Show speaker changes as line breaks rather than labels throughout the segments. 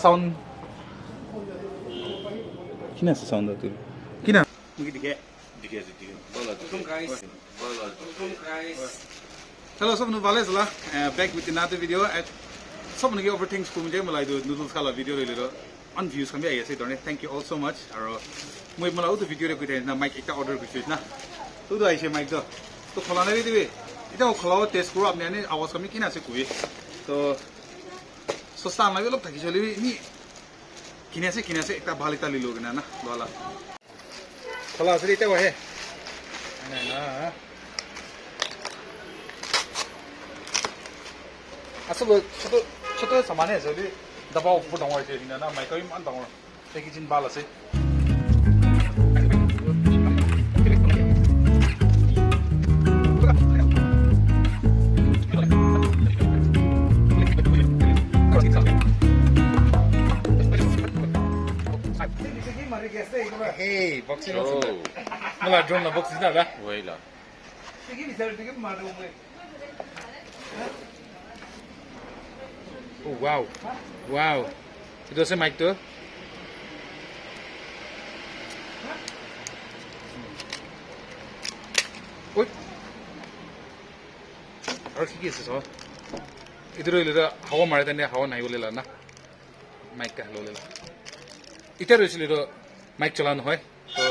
Sound. Kina sa sound tu? Kina? Mungkin dikit. Hello, sob nu vale sala. Back with another video. Sob nu overthink school mujhe malai do noodles kala video le lo. On views kami aye se dorne. Thank you all so much. Aro moi malai to video re kuite na mic ekta order kuite na. Tu do aise mic do. To khola na dibe. Ita khola test kuro apne ane awaz kami kina se kui. To so stand lagi log thaki choli ni kina se ekta bhal ekta lilo gna na wala. Khola asri ita wahe. Na. Asal छोटे सामान है सभी दबाव ऊपर down है ना मैं कभी मान डाउन एक ही चीज बाल से Hey, boxing malah drone na boxing na woi la Oh wow itu saya mic tuh oi harus gini sih so itu dulu hawa mari tadi hawa naik boleh lah na mic kah boleh lah itu harus dulu mic jalan hoy so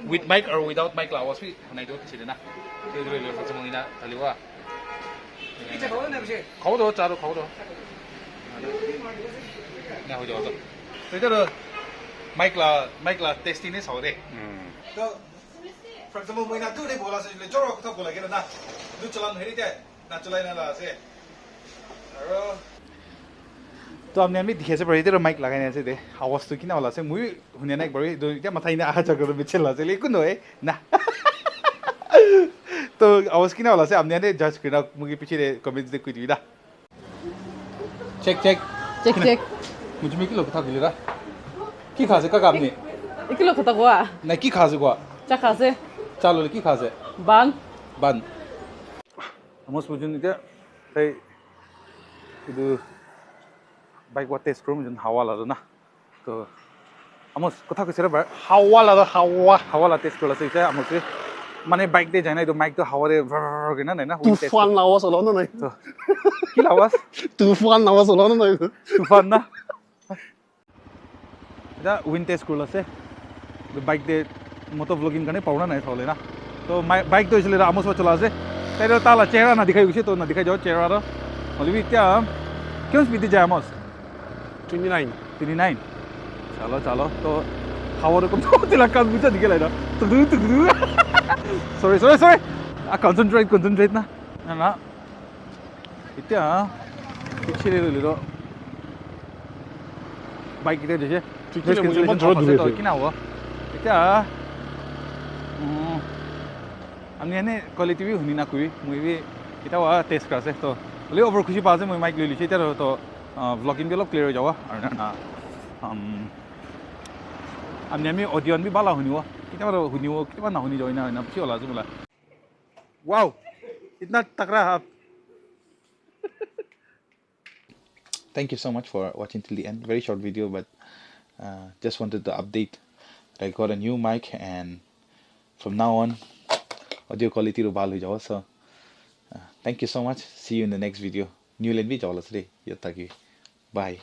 with mic or without mic lah awas sih naik tuh sih na itu dulu macam ini na tali wah 이제 거는 해보시. 거도 짜도 거도. 나 호죠 호죠. 이제는 마이크라 테스팅에 서래. तो for example मैं ना तू नहीं बोला से ले जोरो को तो बोला के ना तू चलान हेरी ते ना चलाई ना ला से तो हमने अभी दिखे से बड़ी तेरे माइक लगाने से दे आवाज तो किना वाला से मुझे हुने ना एक बड़ी दो क्या मथा इन्हें आहा चक्कर में चला से लेकिन तो है ना तो आवाज किना वाला से हमने ने जज करना मुझे पीछे दे कमेंट्स दे कोई दिया चेक मुझे में किलो कथा दिलेगा की खासे का काम नहीं
एक किलो कथा हुआ
नहीं की खासे हुआ
चा खासे
चालो की खासे ban amos mujun ite hey itu baik buat tes pro mujun hawa lah na to amos kotha ko sira hawa la tes pro la se amos মানে বাইক দিয়ে যায় না তো মাইক তো হাওয়ারে কেনা নাই না
তুফান আওয়াজ হলো না নাই
তো কি আওয়াজ
তুফান আওয়াজ হলো না নাই
তুফান না এটা উইন্ড টেস্ট করল আছে তো বাইক দিয়ে মতো ব্লগিং কানে পাওনা নাই চলে না তো বাইক তো হইছিল আমস চলা আছে তাই তালা চেহারা না দেখাই গেছে তো না দেখাই যাও চেহারা হলি এতিয়া কেমন স্পিডে যায় আমস 29 চলো তো হাওয়ারে কম তো দিলা কাজ বুঝা দিকে লাইনা তো sorry concentrate na এতিয়া পিছলে লইলো বাইক তে দেছে কি না হবো এতিয়া আমি এনে কোয়ালিটি বি হুনি না কই মই বি এটা টেস্ট কৰাছে তো হলে ওভার খুশি পাছে মই মাইক লৈ লিছি এটা তো ব্লগিং বি অলপ ক্লিয়ার হৈ যাব আৰু না আমি অডিয়ন বি বালা শুনিব कितना हुनियो कितना ना हुनी जोइना ना पिछे होला जुमला वाओ इतना तगड़ा आप Thank you so much for watching till the end. Very short video, but just wanted to update that I got a new mic, and from now on audio quality ro bal ho jawa. So thank you so much. See you in the next video. New land bhi jawla sre yataki. Bye.